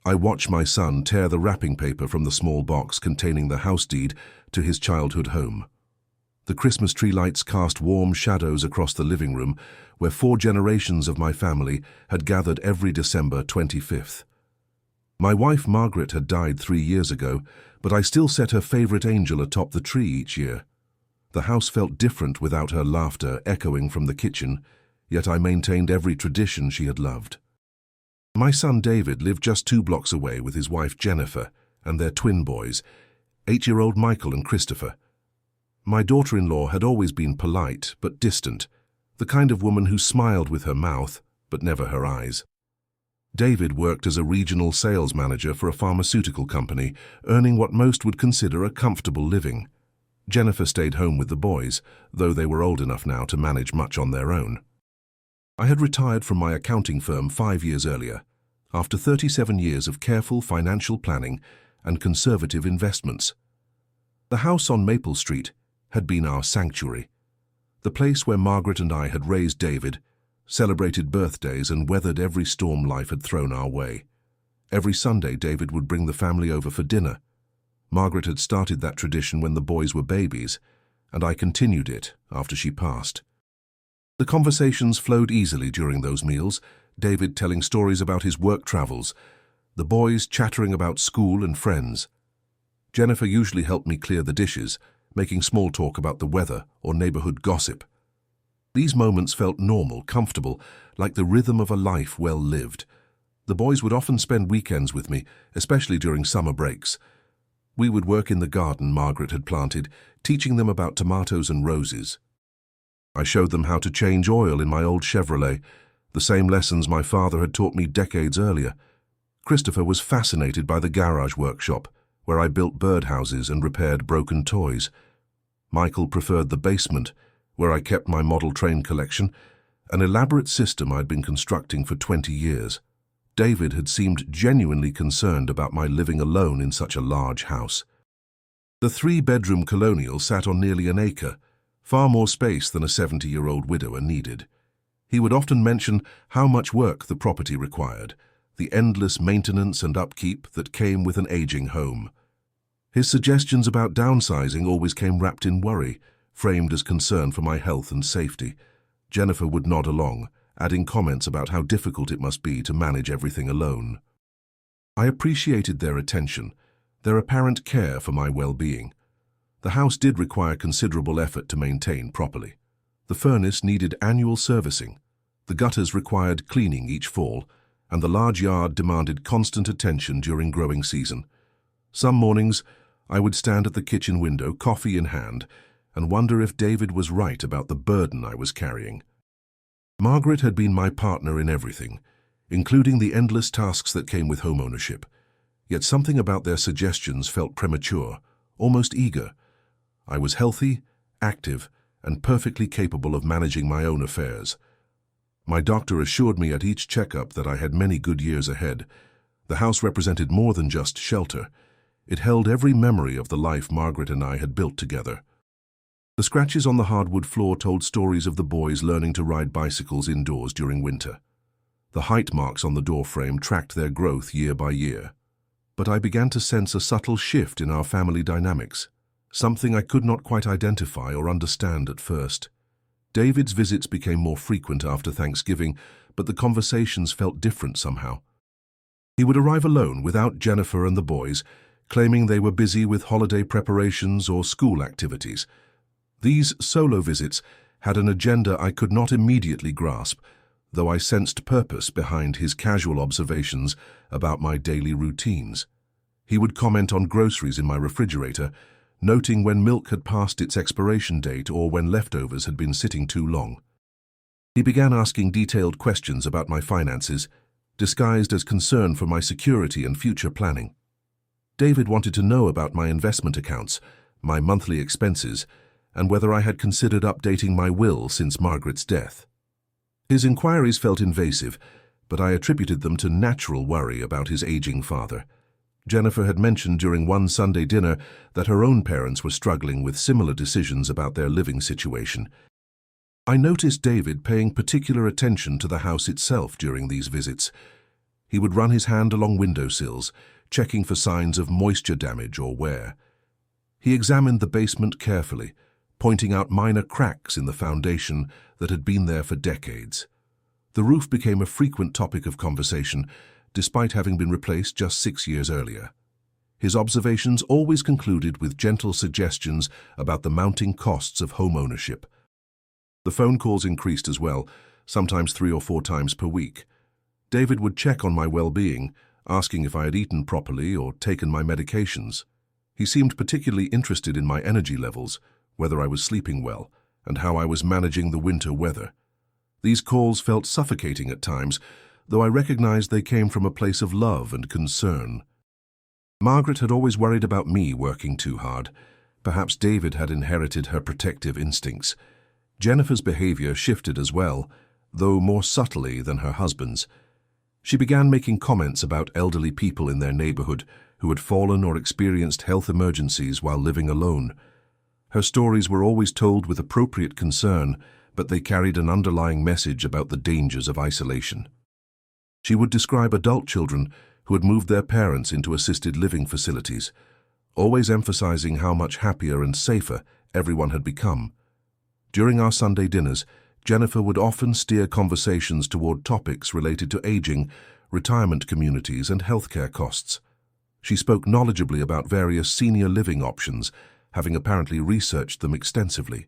I watch my son tear the wrapping paper from the small box containing the house deed to his childhood home. The Christmas tree lights cast warm shadows across the living room, where 4 generations of my family had gathered every December 25th. My wife Margaret had died 3 years ago, but I still set her favorite angel atop the tree each year. The house felt different without her laughter echoing from the kitchen, yet I maintained every tradition she had loved. My son David lived just 2 blocks away with his wife Jennifer and their twin boys, 8-year-old Michael and Christopher. My daughter-in-law had always been polite but distant, the kind of woman who smiled with her mouth but never her eyes. David worked as a regional sales manager for a pharmaceutical company, earning what most would consider a comfortable living. Jennifer stayed home with the boys, though they were old enough now to manage much on their own. I had retired from my accounting firm 5 years earlier, after 37 years of careful financial planning and conservative investments. The house on Maple Street had been our sanctuary, the place where Margaret and I had raised David, celebrated birthdays and weathered every storm life had thrown our way. Every Sunday, David would bring the family over for dinner. Margaret had started that tradition when the boys were babies, and I continued it after she passed. The conversations flowed easily during those meals, David telling stories about his work travels, the boys chattering about school and friends. Jennifer usually helped me clear the dishes, making small talk about the weather or neighborhood gossip. These moments felt normal, comfortable, like the rhythm of a life well lived. The boys would often spend weekends with me, especially during summer breaks. We would work in the garden Margaret had planted, teaching them about tomatoes and roses. I showed them how to change oil in my old Chevrolet, the same lessons my father had taught me decades earlier. Christopher was fascinated by the garage workshop, where I built birdhouses and repaired broken toys. Michael preferred the basement, where I kept my model train collection, an elaborate system I'd been constructing for 20 years. David had seemed genuinely concerned about my living alone in such a large house. The 3-bedroom colonial sat on nearly an acre, far more space than a 70-year-old widower needed. He would often mention how much work the property required, the endless maintenance and upkeep that came with an aging home. His suggestions about downsizing always came wrapped in worry, framed as concern for my health and safety. Jennifer would nod along, adding comments about how difficult it must be to manage everything alone. I appreciated their attention, their apparent care for my well-being. The house did require considerable effort to maintain properly. The furnace needed annual servicing, the gutters required cleaning each fall, and the large yard demanded constant attention during growing season. Some mornings, I would stand at the kitchen window, coffee in hand, and wonder if David was right about the burden I was carrying. Margaret had been my partner in everything, including the endless tasks that came with homeownership. Yet something about their suggestions felt premature, almost eager. I was healthy, active, and perfectly capable of managing my own affairs. My doctor assured me at each checkup that I had many good years ahead. The house represented more than just shelter. It held every memory of the life Margaret and I had built together. The scratches on the hardwood floor told stories of the boys learning to ride bicycles indoors during winter. The height marks on the doorframe tracked their growth year by year. But I began to sense a subtle shift in our family dynamics, something I could not quite identify or understand at first. David's visits became more frequent after Thanksgiving, but the conversations felt different somehow. He would arrive alone without Jennifer and the boys, claiming they were busy with holiday preparations or school activities. These solo visits had an agenda I could not immediately grasp, though I sensed purpose behind his casual observations about my daily routines. He would comment on groceries in my refrigerator, noting when milk had passed its expiration date or when leftovers had been sitting too long. He began asking detailed questions about my finances, disguised as concern for my security and future planning. David wanted to know about my investment accounts, my monthly expenses, and whether I had considered updating my will since Margaret's death. His inquiries felt invasive, but I attributed them to natural worry about his aging father. Jennifer had mentioned during one Sunday dinner that her own parents were struggling with similar decisions about their living situation. I noticed David paying particular attention to the house itself during these visits. He would run his hand along windowsills, checking for signs of moisture damage or wear. He examined the basement carefully, pointing out minor cracks in the foundation that had been there for decades. The roof became a frequent topic of conversation, despite having been replaced just 6 years earlier. His observations always concluded with gentle suggestions about the mounting costs of home ownership. The phone calls increased as well, sometimes 3 or 4 times per week. David would check on my well-being, asking if I had eaten properly or taken my medications. He seemed particularly interested in my energy levels, whether I was sleeping well, and how I was managing the winter weather. These calls felt suffocating at times, though I recognized they came from a place of love and concern. Margaret had always worried about me working too hard. Perhaps David had inherited her protective instincts. Jennifer's behavior shifted as well, though more subtly than her husband's. She began making comments about elderly people in their neighborhood who had fallen or experienced health emergencies while living alone. Her stories were always told with appropriate concern, but they carried an underlying message about the dangers of isolation. She would describe adult children who had moved their parents into assisted living facilities, always emphasizing how much happier and safer everyone had become. During our Sunday dinners, Jennifer would often steer conversations toward topics related to aging, retirement communities, and healthcare costs. She spoke knowledgeably about various senior living options, having apparently researched them extensively.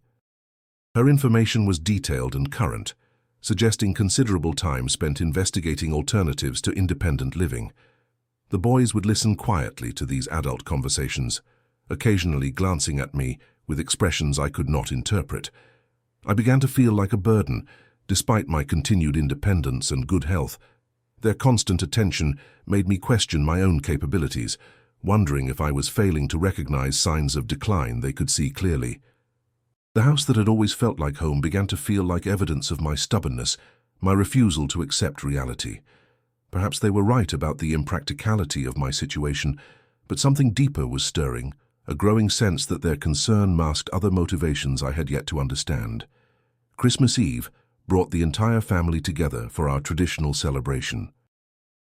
Her information was detailed and current, suggesting considerable time spent investigating alternatives to independent living. The boys would listen quietly to these adult conversations, occasionally glancing at me with expressions I could not interpret. I began to feel like a burden, despite my continued independence and good health. Their constant attention made me question my own capabilities, wondering if I was failing to recognize signs of decline they could see clearly. The house that had always felt like home began to feel like evidence of my stubbornness, my refusal to accept reality. Perhaps they were right about the impracticality of my situation, but something deeper was stirring, a growing sense that their concern masked other motivations I had yet to understand. Christmas Eve brought the entire family together for our traditional celebration.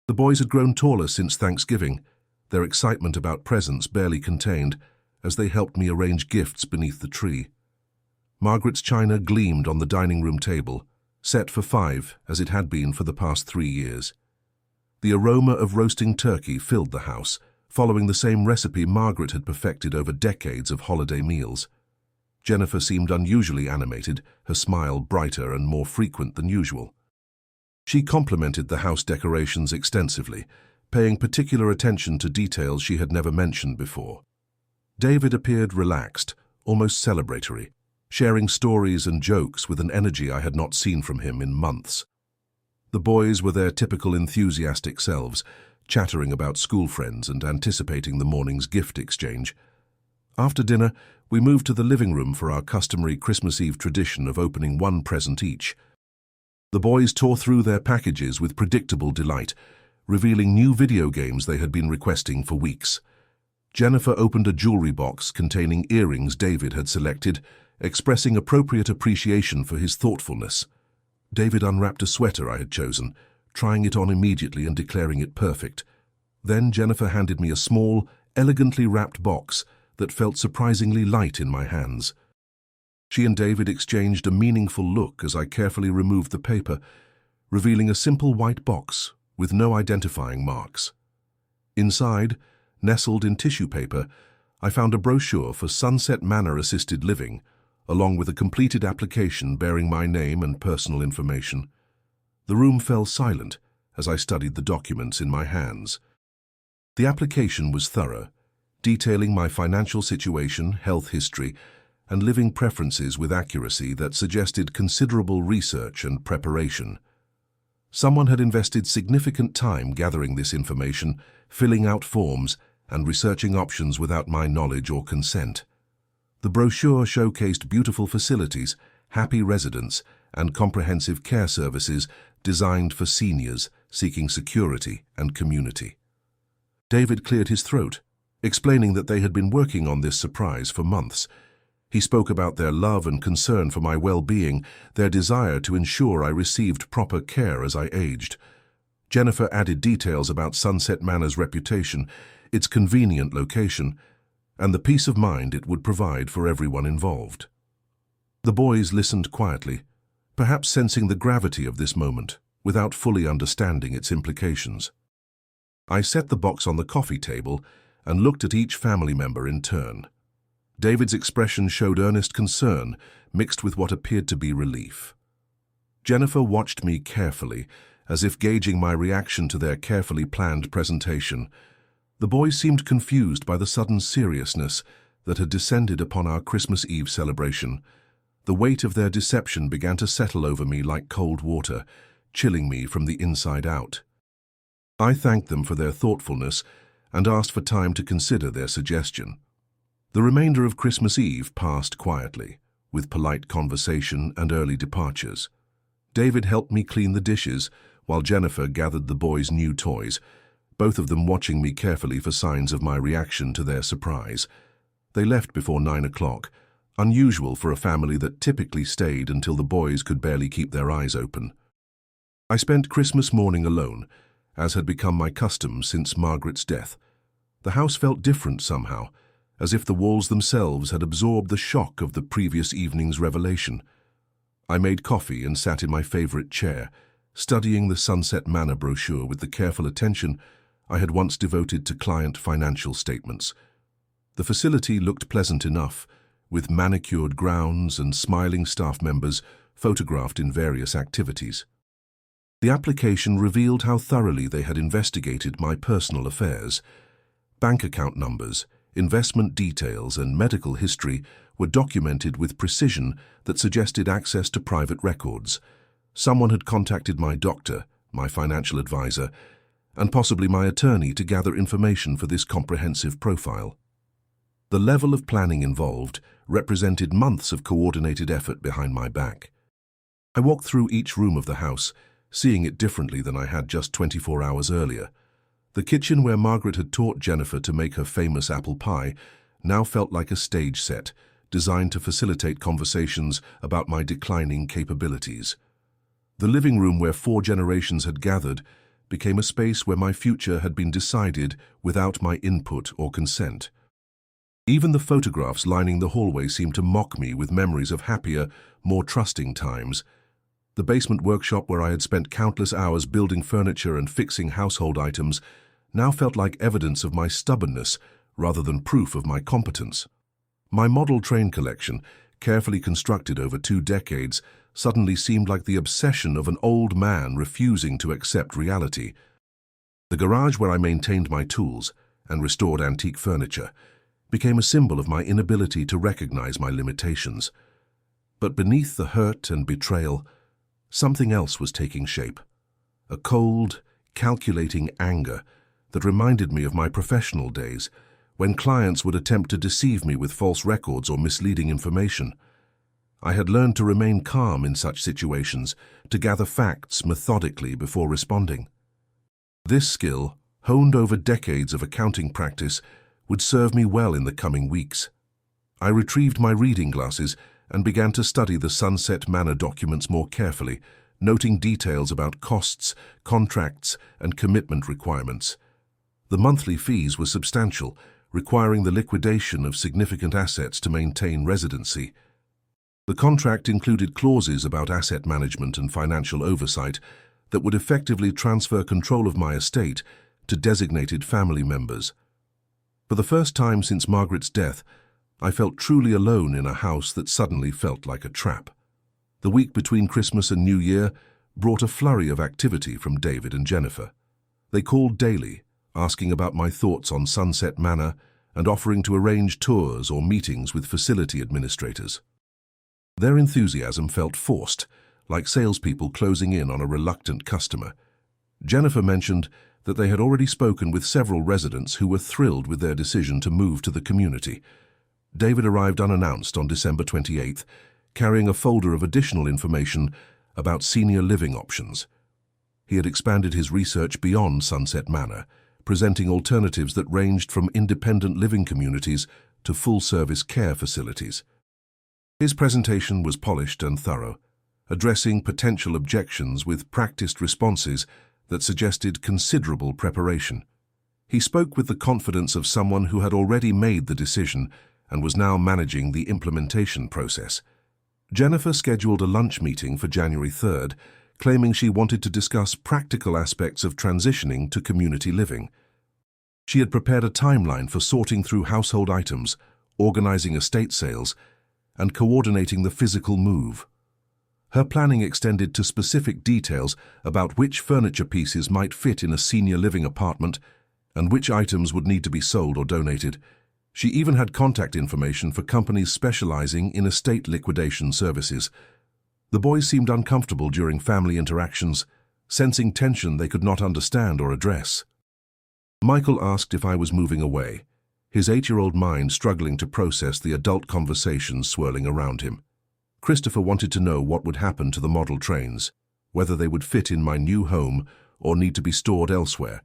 The boys had grown taller since Thanksgiving, their excitement about presents barely contained, as they helped me arrange gifts beneath the tree. Margaret's china gleamed on the dining room table, set for 5 as it had been for the past 3 years. The aroma of roasting turkey filled the house, following the same recipe Margaret had perfected over decades of holiday meals. Jennifer seemed unusually animated, her smile brighter and more frequent than usual. She complimented the house decorations extensively, paying particular attention to details she had never mentioned before. David appeared relaxed, almost celebratory, sharing stories and jokes with an energy I had not seen from him in months. The boys were their typical enthusiastic selves, chattering about school friends and anticipating the morning's gift exchange. After dinner, we moved to the living room for our customary Christmas Eve tradition of opening one present each. The boys tore through their packages with predictable delight, revealing new video games they had been requesting for weeks. Jennifer opened a jewelry box containing earrings David had selected, expressing appropriate appreciation for his thoughtfulness. David unwrapped a sweater I had chosen, trying it on immediately and declaring it perfect. Then Jennifer handed me a small, elegantly wrapped box that felt surprisingly light in my hands. She and David exchanged a meaningful look as I carefully removed the paper, revealing a simple white box with no identifying marks. Inside, nestled in tissue paper, I found a brochure for Sunset Manor Assisted Living, along with a completed application bearing my name and personal information. The room fell silent as I studied the documents in my hands. The application was thorough, detailing my financial situation, health history, and living preferences with accuracy that suggested considerable research and preparation. Someone had invested significant time gathering this information, filling out forms, and researching options without my knowledge or consent. The brochure showcased beautiful facilities, happy residents, and comprehensive care services designed for seniors seeking security and community. David cleared his throat, explaining that they had been working on this surprise for months. He spoke about their love and concern for my well-being, their desire to ensure I received proper care as I aged. Jennifer added details about Sunset Manor's reputation, its convenient location, and the peace of mind it would provide for everyone involved. The boys listened quietly, perhaps sensing the gravity of this moment, without fully understanding its implications. I set the box on the coffee table and looked at each family member in turn. David's expression showed earnest concern, mixed with what appeared to be relief. Jennifer watched me carefully, as if gauging my reaction to their carefully planned presentation. The boys seemed confused by the sudden seriousness that had descended upon our Christmas Eve celebration. The weight of their deception began to settle over me like cold water, chilling me from the inside out. I thanked them for their thoughtfulness and asked for time to consider their suggestion. The remainder of Christmas Eve passed quietly, with polite conversation and early departures. David helped me clean the dishes, while Jennifer gathered the boys' new toys, both of them watching me carefully for signs of my reaction to their surprise. They left before 9 o'clock, unusual for a family that typically stayed until the boys could barely keep their eyes open. I spent Christmas morning alone, as had become my custom since Margaret's death. The house felt different somehow, as if the walls themselves had absorbed the shock of the previous evening's revelation. I made coffee and sat in my favorite chair, studying the Sunset Manor brochure with the careful attention I had once devoted to client financial statements. The facility looked pleasant enough, with manicured grounds and smiling staff members photographed in various activities. The application revealed how thoroughly they had investigated my personal affairs. Bank account numbers, investment details, and medical history were documented with precision that suggested access to private records. Someone had contacted my doctor, my financial advisor, and possibly my attorney to gather information for this comprehensive profile. The level of planning involved represented months of coordinated effort behind my back. I walked through each room of the house, seeing it differently than I had just 24 hours earlier. The kitchen where Margaret had taught Jennifer to make her famous apple pie now felt like a stage set, designed to facilitate conversations about my declining capabilities. The living room where 4 generations had gathered became a space where my future had been decided without my input or consent. Even the photographs lining the hallway seemed to mock me with memories of happier, more trusting times. The basement workshop where I had spent countless hours building furniture and fixing household items now felt like evidence of my stubbornness rather than proof of my competence. My model train collection, carefully constructed over 2 decades, suddenly seemed like the obsession of an old man refusing to accept reality. The garage where I maintained my tools and restored antique furniture became a symbol of my inability to recognize my limitations. But beneath the hurt and betrayal, something else was taking shape. A cold, calculating anger that reminded me of my professional days, when clients would attempt to deceive me with false records or misleading information. I had learned to remain calm in such situations, to gather facts methodically before responding. This skill, honed over decades of accounting practice, would serve me well in the coming weeks. I retrieved my reading glasses and began to study the Sunset Manor documents more carefully, noting details about costs, contracts, and commitment requirements. The monthly fees were substantial, requiring the liquidation of significant assets to maintain residency. The contract included clauses about asset management and financial oversight that would effectively transfer control of my estate to designated family members. For the first time since Margaret's death, I felt truly alone in a house that suddenly felt like a trap. The week between Christmas and New Year brought a flurry of activity from David and Jennifer. They called daily, asking about my thoughts on Sunset Manor and offering to arrange tours or meetings with facility administrators. Their enthusiasm felt forced, like salespeople closing in on a reluctant customer. Jennifer mentioned that they had already spoken with several residents who were thrilled with their decision to move to the community. David arrived unannounced on December 28th, carrying a folder of additional information about senior living options. He had expanded his research beyond Sunset Manor, presenting alternatives that ranged from independent living communities to full-service care facilities. His presentation was polished and thorough, addressing potential objections with practiced responses that suggested considerable preparation. He spoke with the confidence of someone who had already made the decision and was now managing the implementation process. Jennifer scheduled a lunch meeting for January 3rd, claiming she wanted to discuss practical aspects of transitioning to community living. She had prepared a timeline for sorting through household items, organizing estate sales, and coordinating the physical move. Her planning extended to specific details about which furniture pieces might fit in a senior living apartment and which items would need to be sold or donated. She even had contact information for companies specializing in estate liquidation services. The boys seemed uncomfortable during family interactions, sensing tension they could not understand or address. Michael asked if I was moving away, his 8-year-old mind struggling to process the adult conversations swirling around him. Christopher wanted to know what would happen to the model trains, whether they would fit in my new home or need to be stored elsewhere.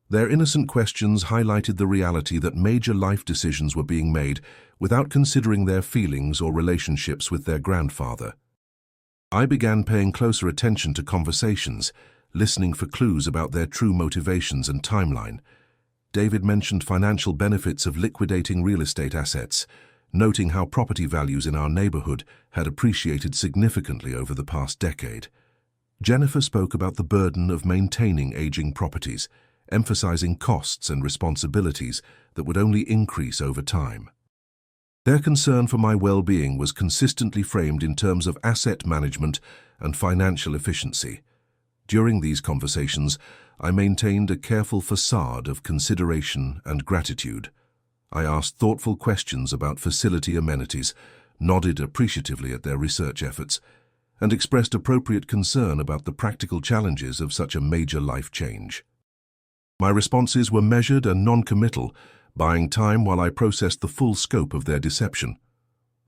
Their innocent questions highlighted the reality that major life decisions were being made without considering their feelings or relationships with their grandfather. I began paying closer attention to conversations, listening for clues about their true motivations and timeline. David mentioned financial benefits of liquidating real estate assets, noting how property values in our neighborhood had appreciated significantly over the past decade. Jennifer spoke about the burden of maintaining aging properties, emphasizing costs and responsibilities that would only increase over time. Their concern for my well-being was consistently framed in terms of asset management and financial efficiency. During these conversations, I maintained a careful facade of consideration and gratitude. I asked thoughtful questions about facility amenities, nodded appreciatively at their research efforts, and expressed appropriate concern about the practical challenges of such a major life change. My responses were measured and non-committal, buying time while I processed the full scope of their deception.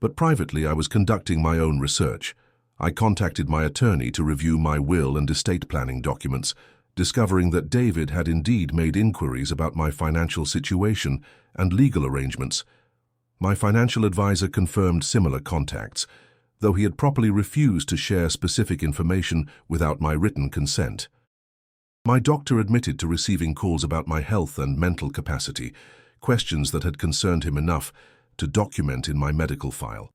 But privately, I was conducting my own research. I contacted my attorney to review my will and estate planning documents, discovering that David had indeed made inquiries about my financial situation and legal arrangements. My financial advisor confirmed similar contacts, though he had properly refused to share specific information without my written consent. My doctor admitted to receiving calls about my health and mental capacity, questions that had concerned him enough to document in my medical file.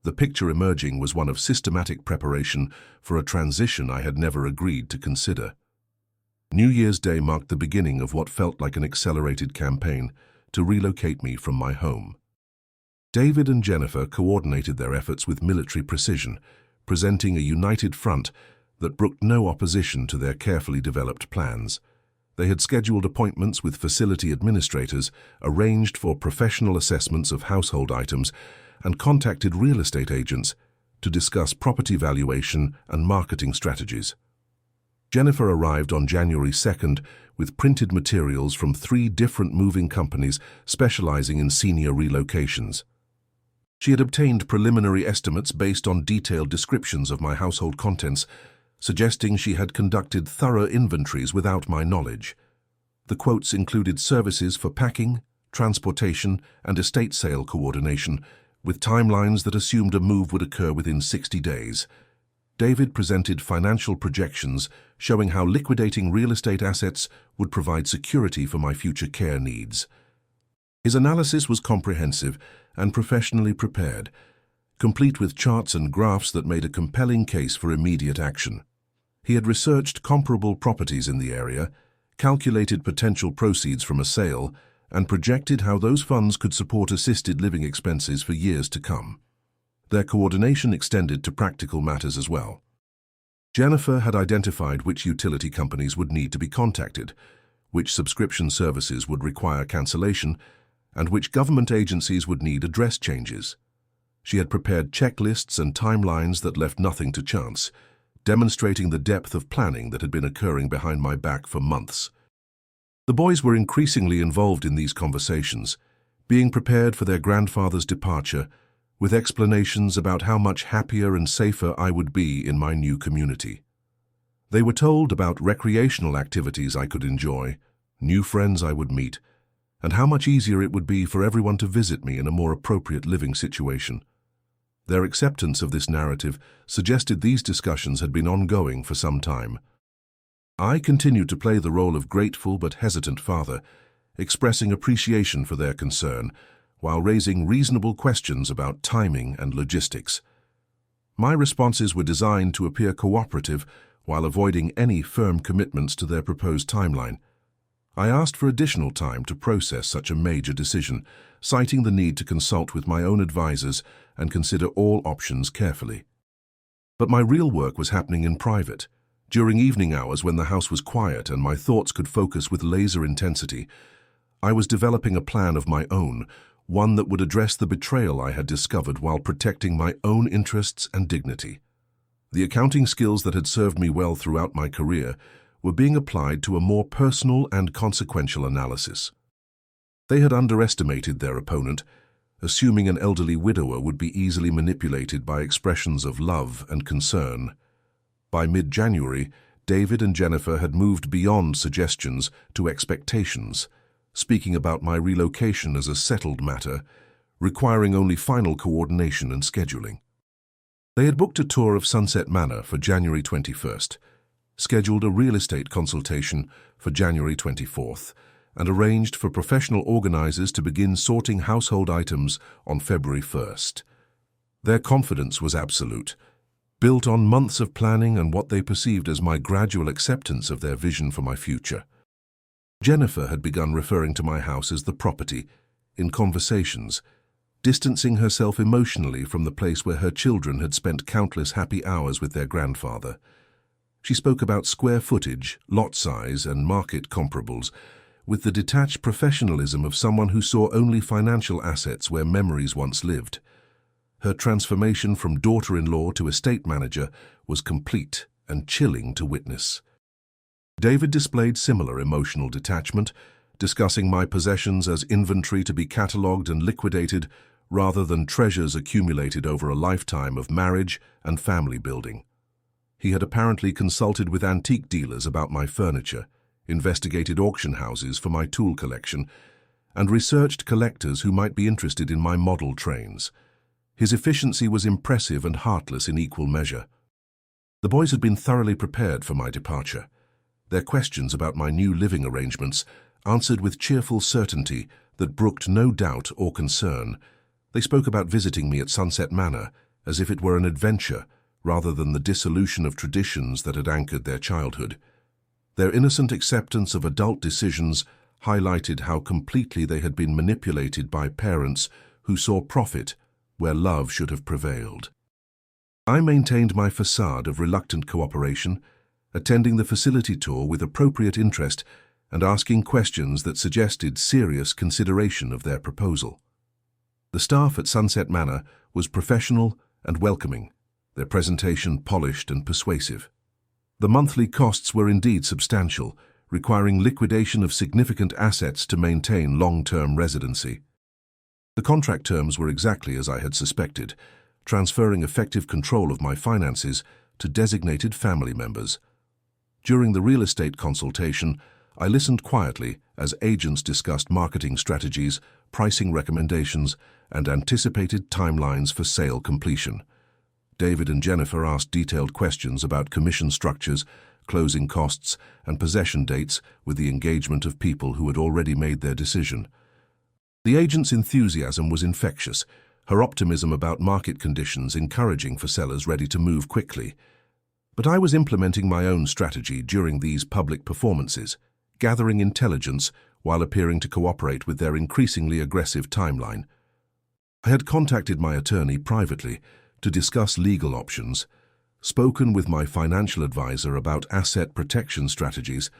The picture emerging was one of systematic preparation for a transition I had never agreed to consider. New Year's Day marked the beginning of what felt like an accelerated campaign to relocate me from my home. David and Jennifer coordinated their efforts with military precision, presenting a united front that brooked no opposition to their carefully developed plans. They had scheduled appointments with facility administrators, arranged for professional assessments of household items, and contacted real estate agents to discuss property valuation and marketing strategies. Jennifer arrived on January 2nd with printed materials from 3 different moving companies specializing in senior relocations. She had obtained preliminary estimates based on detailed descriptions of my household contents, suggesting she had conducted thorough inventories without my knowledge. The quotes included services for packing, transportation, and estate sale coordination, with timelines that assumed a move would occur within 60 days. David presented financial projections showing how liquidating real estate assets would provide security for my future care needs. His analysis was comprehensive and professionally prepared, complete with charts and graphs that made a compelling case for immediate action. He had researched comparable properties in the area, calculated potential proceeds from a sale, and projected how those funds could support assisted living expenses for years to come. Their coordination extended to practical matters as well. Jennifer had identified which utility companies would need to be contacted, which subscription services would require cancellation, and which government agencies would need address changes. She had prepared checklists and timelines that left nothing to chance, demonstrating the depth of planning that had been occurring behind my back for months. The boys were increasingly involved in these conversations, being prepared for their grandfather's departure, with explanations about how much happier and safer I would be in my new community. They were told about recreational activities I could enjoy, new friends I would meet, and how much easier it would be for everyone to visit me in a more appropriate living situation. Their acceptance of this narrative suggested these discussions had been ongoing for some time. I continued to play the role of grateful but hesitant father, expressing appreciation for their concern, while raising reasonable questions about timing and logistics. My responses were designed to appear cooperative while avoiding any firm commitments to their proposed timeline. I asked for additional time to process such a major decision, citing the need to consult with my own advisors and consider all options carefully. But my real work was happening in private. During evening hours when the house was quiet and my thoughts could focus with laser intensity, I was developing a plan of my own, one that would address the betrayal I had discovered while protecting my own interests and dignity. The accounting skills that had served me well throughout my career were being applied to a more personal and consequential analysis. They had underestimated their opponent, assuming an elderly widower would be easily manipulated by expressions of love and concern. By mid-January, David and Jennifer had moved beyond suggestions to expectations, speaking about my relocation as a settled matter, requiring only final coordination and scheduling. They had booked a tour of Sunset Manor for January 21st, scheduled a real estate consultation for January 24th, and arranged for professional organizers to begin sorting household items on February 1st. Their confidence was absolute, built on months of planning and what they perceived as my gradual acceptance of their vision for my future. Jennifer had begun referring to my house as the property, in conversations, distancing herself emotionally from the place where her children had spent countless happy hours with their grandfather. She spoke about square footage, lot size, and market comparables, with the detached professionalism of someone who saw only financial assets where memories once lived. Her transformation from daughter-in-law to estate manager was complete and chilling to witness. David displayed similar emotional detachment, discussing my possessions as inventory to be catalogued and liquidated rather than treasures accumulated over a lifetime of marriage and family building. He had apparently consulted with antique dealers about my furniture, investigated auction houses for my tool collection, and researched collectors who might be interested in my model trains. His efficiency was impressive and heartless in equal measure. The boys had been thoroughly prepared for my departure. Their questions about my new living arrangements answered with cheerful certainty that brooked no doubt or concern. They spoke about visiting me at Sunset Manor as if it were an adventure rather than the dissolution of traditions that had anchored their childhood. Their innocent acceptance of adult decisions highlighted how completely they had been manipulated by parents who saw profit where love should have prevailed. I maintained my facade of reluctant cooperation, attending the facility tour with appropriate interest and asking questions that suggested serious consideration of their proposal. The staff at Sunset Manor was professional and welcoming, their presentation polished and persuasive. The monthly costs were indeed substantial, requiring liquidation of significant assets to maintain long-term residency. The contract terms were exactly as I had suspected, transferring effective control of my finances to designated family members. During the real estate consultation, I listened quietly as agents discussed marketing strategies, pricing recommendations, and anticipated timelines for sale completion. David and Jennifer asked detailed questions about commission structures, closing costs, and possession dates with the engagement of people who had already made their decision. The agent's enthusiasm was infectious, her optimism about market conditions encouraging for sellers ready to move quickly. But I was implementing my own strategy during these public performances, gathering intelligence while appearing to cooperate with their increasingly aggressive timeline. I had contacted my attorney privately to discuss legal options, spoken with my financial advisor about asset protection strategies,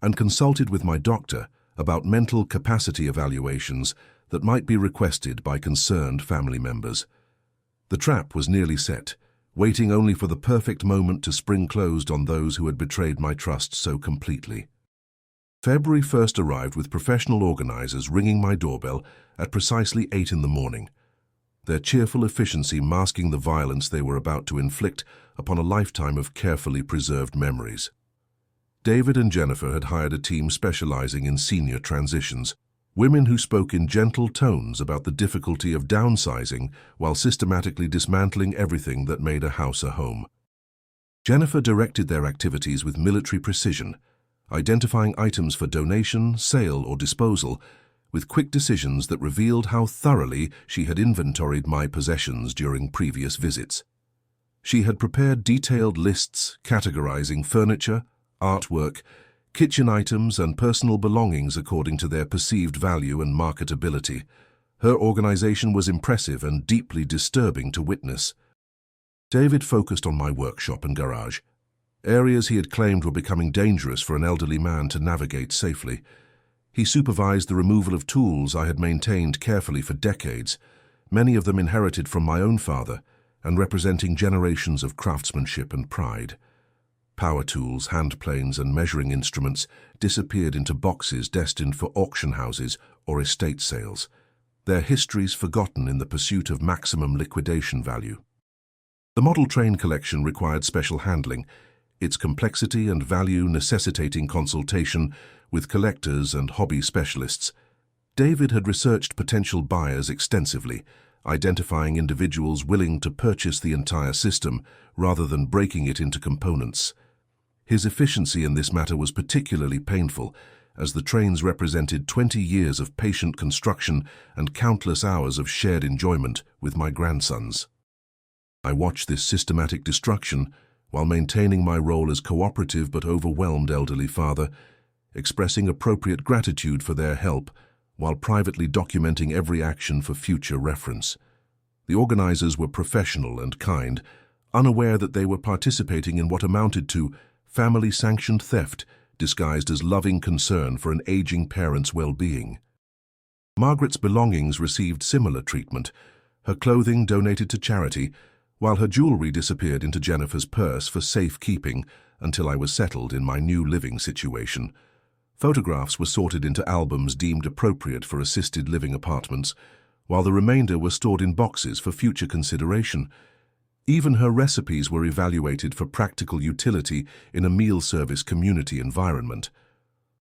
and consulted with my doctor about mental capacity evaluations that might be requested by concerned family members. The trap was nearly set, waiting only for the perfect moment to spring closed on those who had betrayed my trust so completely. February 1st arrived with professional organizers ringing my doorbell at precisely 8 in the morning, their cheerful efficiency masking the violence they were about to inflict upon a lifetime of carefully preserved memories. David and Jennifer had hired a team specializing in senior transitions, women who spoke in gentle tones about the difficulty of downsizing while systematically dismantling everything that made a house a home. Jennifer directed their activities with military precision, identifying items for donation, sale, or disposal, with quick decisions that revealed how thoroughly she had inventoried my possessions during previous visits. She had prepared detailed lists categorizing furniture, artwork, kitchen items, and personal belongings according to their perceived value and marketability. Her organization was impressive and deeply disturbing to witness. David focused on my workshop and garage, areas he had claimed were becoming dangerous for an elderly man to navigate safely. He supervised the removal of tools I had maintained carefully for decades, many of them inherited from my own father and representing generations of craftsmanship and pride. Power tools, hand planes, and measuring instruments disappeared into boxes destined for auction houses or estate sales, their histories forgotten in the pursuit of maximum liquidation value. The model train collection required special handling, its complexity and value necessitating consultation with collectors and hobby specialists. David had researched potential buyers extensively, identifying individuals willing to purchase the entire system rather than breaking it into components. His efficiency in this matter was particularly painful, as the trains represented 20 years of patient construction and countless hours of shared enjoyment with my grandsons. I watched this systematic destruction while maintaining my role as cooperative but overwhelmed elderly father, expressing appropriate gratitude for their help while privately documenting every action for future reference. The organizers were professional and kind, unaware that they were participating in what amounted to family-sanctioned theft disguised as loving concern for an aging parent's well-being. Margaret's belongings received similar treatment, her clothing donated to charity, while her jewelry disappeared into Jennifer's purse for safekeeping until I was settled in my new living situation. Photographs were sorted into albums deemed appropriate for assisted living apartments, while the remainder were stored in boxes for future consideration. Even her recipes were evaluated for practical utility in a meal service community environment.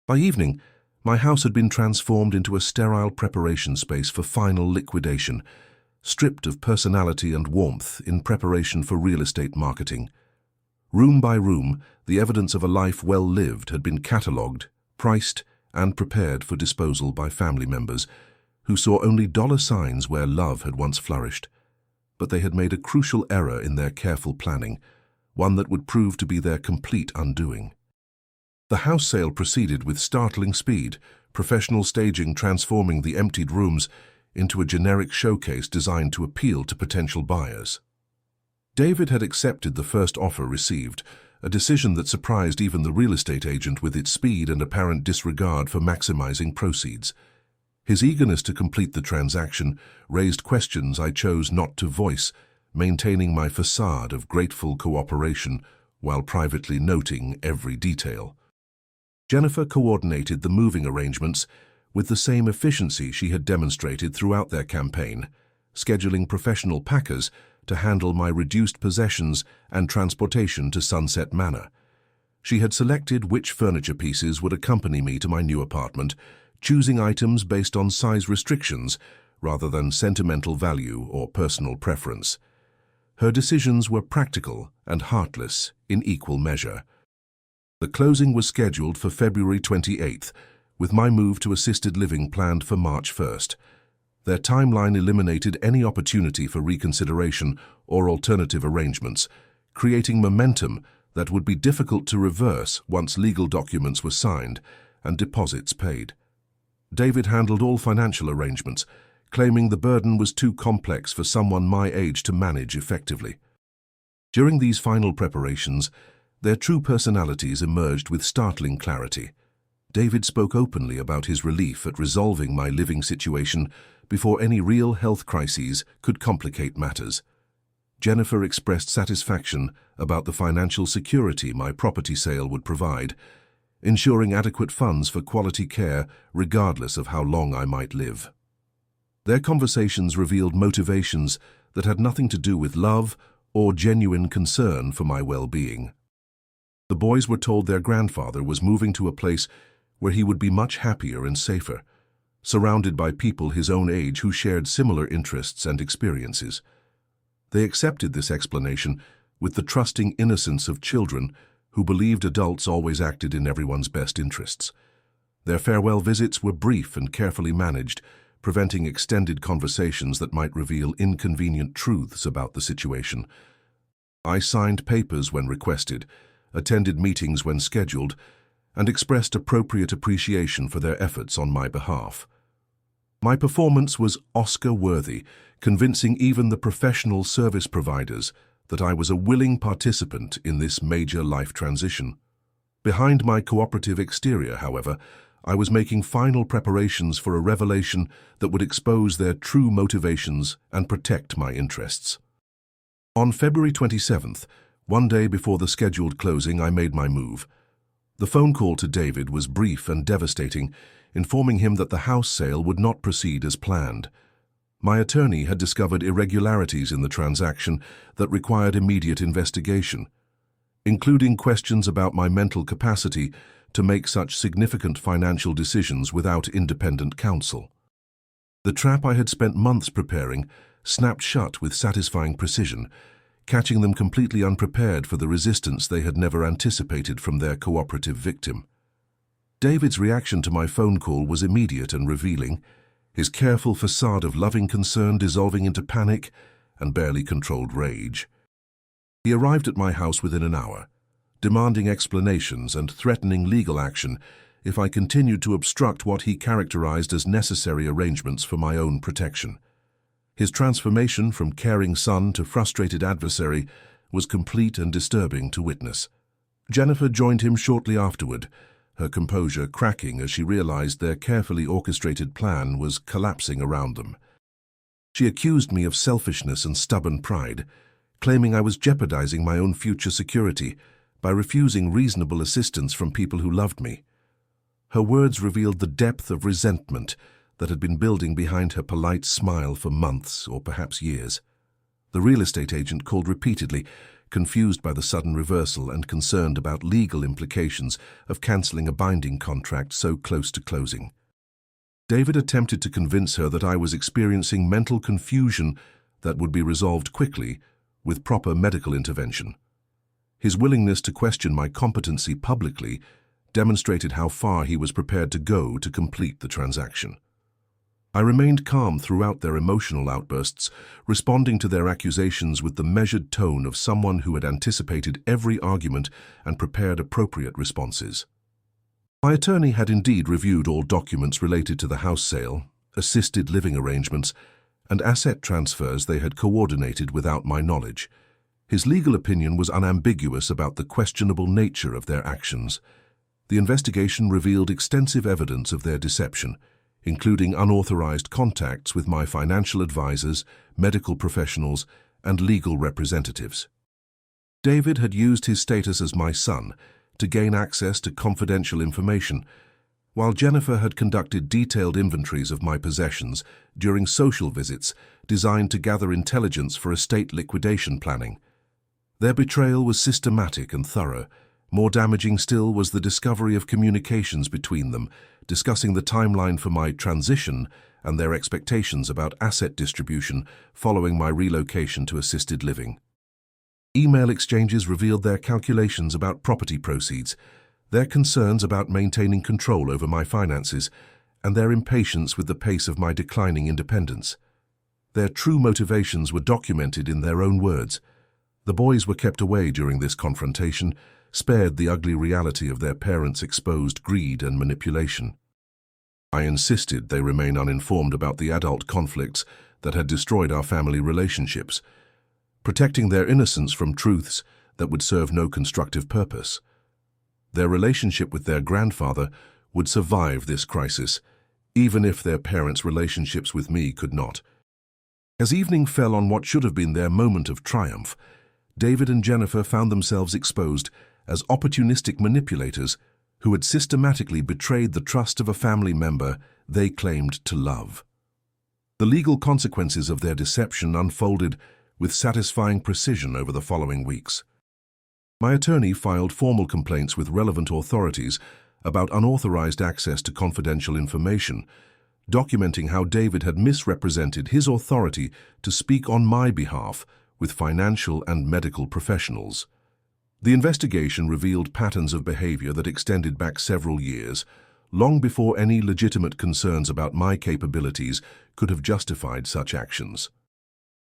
By evening, my house had been transformed into a sterile preparation space for final liquidation, stripped of personality and warmth in preparation for real estate marketing. Room by room, the evidence of a life well lived had been catalogued, priced, and prepared for disposal by family members who saw only dollar signs where love had once flourished. But they had made a crucial error in their careful planning, one that would prove to be their complete undoing. The house sale proceeded with startling speed, professional staging transforming the emptied rooms into a generic showcase designed to appeal to potential buyers. David had accepted the first offer received, a decision that surprised even the real estate agent with its speed and apparent disregard for maximizing proceeds. His eagerness to complete the transaction raised questions I chose not to voice, maintaining my facade of grateful cooperation while privately noting every detail. Jennifer coordinated the moving arrangements with the same efficiency she had demonstrated throughout their campaign, scheduling professional packers to handle my reduced possessions and transportation to Sunset Manor. She had selected which furniture pieces would accompany me to my new apartment, choosing items based on size restrictions rather than sentimental value or personal preference. Her decisions were practical and heartless in equal measure. The closing was scheduled for February 28th, with my move to assisted living planned for March 1st. Their timeline eliminated any opportunity for reconsideration or alternative arrangements, creating momentum that would be difficult to reverse once legal documents were signed and deposits paid. David handled all financial arrangements, claiming the burden was too complex for someone my age to manage effectively. During these final preparations, their true personalities emerged with startling clarity. David spoke openly about his relief at resolving my living situation before any real health crises could complicate matters. Jennifer expressed satisfaction about the financial security my property sale would provide, ensuring adequate funds for quality care regardless of how long I might live. Their conversations revealed motivations that had nothing to do with love or genuine concern for my well-being. The boys were told their grandfather was moving to a place where he would be much happier and safer, surrounded by people his own age who shared similar interests and experiences. They accepted this explanation with the trusting innocence of children who believed adults always acted in everyone's best interests. Their farewell visits were brief and carefully managed, preventing extended conversations that might reveal inconvenient truths about the situation. I signed papers when requested, attended meetings when scheduled, and expressed appropriate appreciation for their efforts on my behalf. My performance was Oscar-worthy, convincing even the professional service providers that I was a willing participant in this major life transition. Behind my cooperative exterior, however, I was making final preparations for a revelation that would expose their true motivations and protect my interests. On February 27th, one day before the scheduled closing, I made my move. The phone call to David was brief and devastating, informing him that the house sale would not proceed as planned. My attorney had discovered irregularities in the transaction that required immediate investigation, including questions about my mental capacity to make such significant financial decisions without independent counsel. The trap I had spent months preparing snapped shut with satisfying precision, catching them completely unprepared for the resistance they had never anticipated from their cooperative victim. David's reaction to my phone call was immediate and revealing, his careful facade of loving concern dissolving into panic and barely controlled rage. He arrived at my house within an hour, demanding explanations and threatening legal action if I continued to obstruct what he characterized as necessary arrangements for my own protection. His transformation from caring son to frustrated adversary was complete and disturbing to witness. Jennifer joined him shortly afterward, her composure cracking as she realized their carefully orchestrated plan was collapsing around them. She accused me of selfishness and stubborn pride, claiming I was jeopardizing my own future security by refusing reasonable assistance from people who loved me. Her words revealed the depth of resentment that had been building behind her polite smile for months or perhaps years. The real estate agent called repeatedly, confused by the sudden reversal and concerned about legal implications of cancelling a binding contract so close to closing. David attempted to convince her that I was experiencing mental confusion that would be resolved quickly with proper medical intervention. His willingness to question my competency publicly demonstrated how far he was prepared to go to complete the transaction. I remained calm throughout their emotional outbursts, responding to their accusations with the measured tone of someone who had anticipated every argument and prepared appropriate responses. My attorney had indeed reviewed all documents related to the house sale, assisted living arrangements, and asset transfers they had coordinated without my knowledge. His legal opinion was unambiguous about the questionable nature of their actions. The investigation revealed extensive evidence of their deception, including unauthorized contacts with my financial advisors, medical professionals, and legal representatives. David had used his status as my son to gain access to confidential information, while Jennifer had conducted detailed inventories of my possessions during social visits designed to gather intelligence for estate liquidation planning. Their betrayal was systematic and thorough. More damaging still was the discovery of communications between them, discussing the timeline for my transition and their expectations about asset distribution following my relocation to assisted living. Email exchanges revealed their calculations about property proceeds, their concerns about maintaining control over my finances, and their impatience with the pace of my declining independence. Their true motivations were documented in their own words. The boys were kept away during this confrontation, spared the ugly reality of their parents' exposed greed and manipulation. I insisted they remain uninformed about the adult conflicts that had destroyed our family relationships, protecting their innocence from truths that would serve no constructive purpose. Their relationship with their grandfather would survive this crisis, even if their parents' relationships with me could not. As evening fell on what should have been their moment of triumph, David and Jennifer found themselves exposed as opportunistic manipulators who had systematically betrayed the trust of a family member they claimed to love. The legal consequences of their deception unfolded with satisfying precision over the following weeks. My attorney filed formal complaints with relevant authorities about unauthorized access to confidential information, documenting how David had misrepresented his authority to speak on my behalf with financial and medical professionals. The investigation revealed patterns of behavior that extended back several years, long before any legitimate concerns about my capabilities could have justified such actions.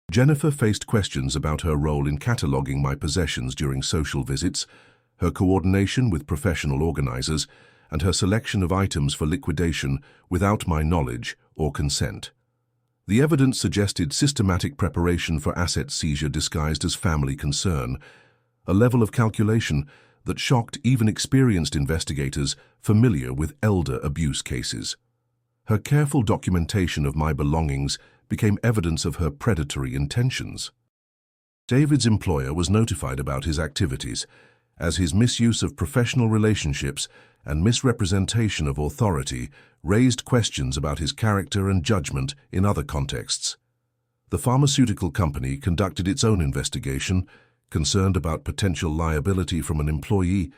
Jennifer faced questions about her role in cataloging my possessions during social visits, her coordination with professional organizers, and her selection of items for liquidation without my knowledge or consent. The evidence suggested systematic preparation for asset seizure disguised as family concern, a level of calculation that shocked even experienced investigators familiar with elder abuse cases. Her careful documentation of my belongings became evidence of her predatory intentions. David's employer was notified about his activities, as his misuse of professional relationships and misrepresentation of authority raised questions about his character and judgment in other contexts. The pharmaceutical company conducted its own investigation, concerned about potential liability from an employee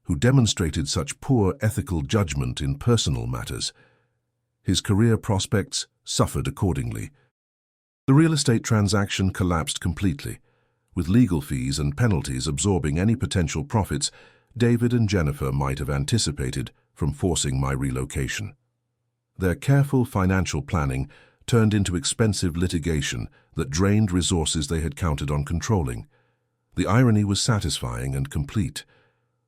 who demonstrated such poor ethical judgment in personal matters. His career prospects suffered accordingly. The real estate transaction collapsed completely, with legal fees and penalties absorbing any potential profits David and Jennifer might have anticipated from forcing my relocation. Their careful financial planning turned into expensive litigation that drained resources they had counted on controlling. The irony was satisfying and complete.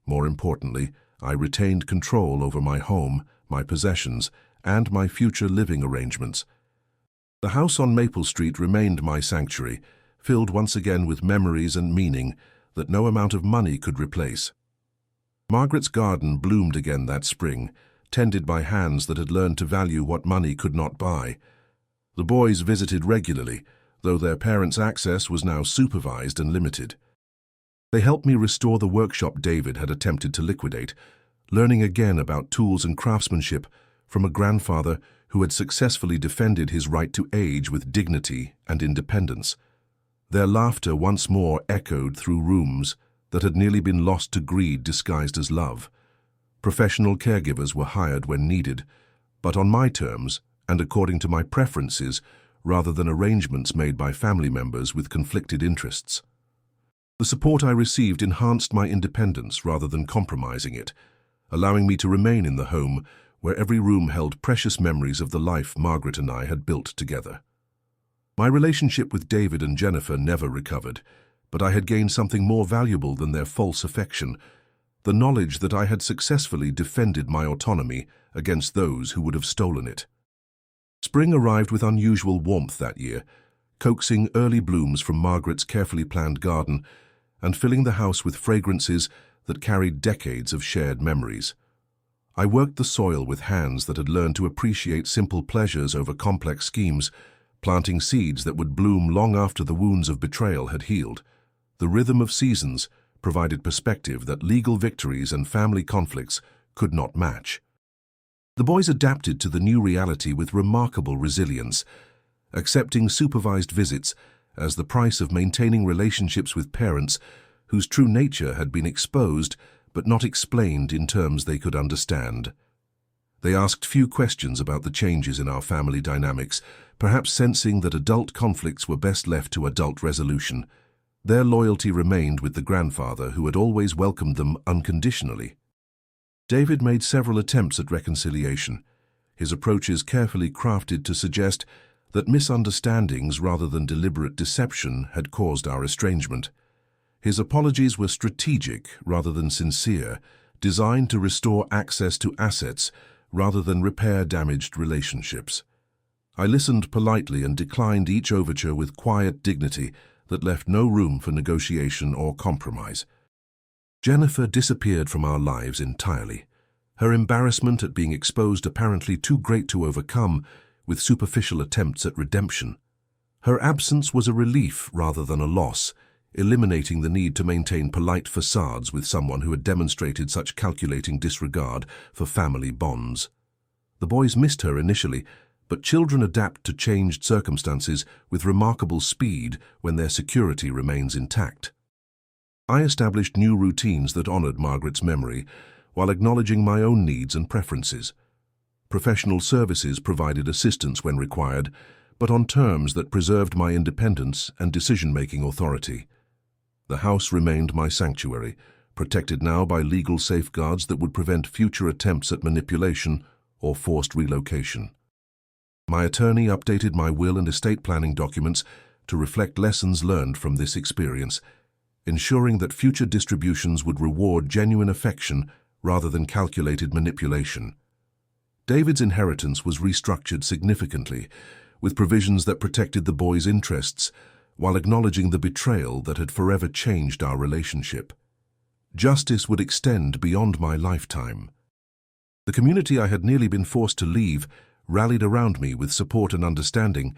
More importantly, I retained control over my home, my possessions, and my future living arrangements. The house on Maple Street remained my sanctuary, filled once again with memories and meaning that no amount of money could replace. Margaret's garden bloomed again that spring, tended by hands that had learned to value what money could not buy. The boys visited regularly, though their parents' access was now supervised and limited. They helped me restore the workshop David had attempted to liquidate, learning again about tools and craftsmanship from a grandfather who had successfully defended his right to age with dignity and independence. Their laughter once more echoed through rooms that had nearly been lost to greed disguised as love. Professional caregivers were hired when needed, but on my terms and according to my preferences rather than arrangements made by family members with conflicted interests. The support I received enhanced my independence rather than compromising it, allowing me to remain in the home where every room held precious memories of the life Margaret and I had built together. My relationship with David and Jennifer never recovered, but I had gained something more valuable than their false affection, the knowledge that I had successfully defended my autonomy against those who would have stolen it. Spring arrived with unusual warmth that year, coaxing early blooms from Margaret's carefully planned garden and filling the house with fragrances that carried decades of shared memories. I worked the soil with hands that had learned to appreciate simple pleasures over complex schemes, planting seeds that would bloom long after the wounds of betrayal had healed. The rhythm of seasons provided perspective that legal victories and family conflicts could not match. The boys adapted to the new reality with remarkable resilience, accepting supervised visits as the price of maintaining relationships with parents whose true nature had been exposed but not explained in terms they could understand. They asked few questions about the changes in our family dynamics, perhaps sensing that adult conflicts were best left to adult resolution. Their loyalty remained with the grandfather who had always welcomed them unconditionally. David made several attempts at reconciliation, his approaches carefully crafted to suggest that misunderstandings rather than deliberate deception had caused our estrangement. His apologies were strategic rather than sincere, designed to restore access to assets rather than repair damaged relationships. I listened politely and declined each overture with quiet dignity that left no room for negotiation or compromise. Jennifer disappeared from our lives entirely, her embarrassment at being exposed apparently too great to overcome with superficial attempts at redemption. Her absence was a relief rather than a loss, eliminating the need to maintain polite facades with someone who had demonstrated such calculating disregard for family bonds. The boys missed her initially, but children adapt to changed circumstances with remarkable speed when their security remains intact. I established new routines that honored Margaret's memory while acknowledging my own needs and preferences. Professional services provided assistance when required, but on terms that preserved my independence and decision-making authority. The house remained my sanctuary, protected now by legal safeguards that would prevent future attempts at manipulation or forced relocation. My attorney updated my will and estate planning documents to reflect lessons learned from this experience, ensuring that future distributions would reward genuine affection rather than calculated manipulation. David's inheritance was restructured significantly, with provisions that protected the boy's interests, while acknowledging the betrayal that had forever changed our relationship. Justice would extend beyond my lifetime. The community I had nearly been forced to leave rallied around me with support and understanding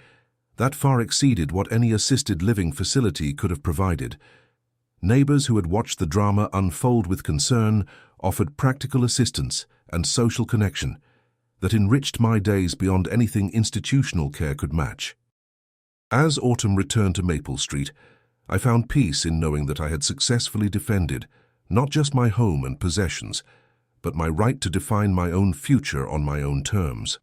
that far exceeded what any assisted living facility could have provided. Neighbors who had watched the drama unfold with concern offered practical assistance and social connection that enriched my days beyond anything institutional care could match. As autumn returned to Maple Street, I found peace in knowing that I had successfully defended not just my home and possessions, but my right to define my own future on my own terms.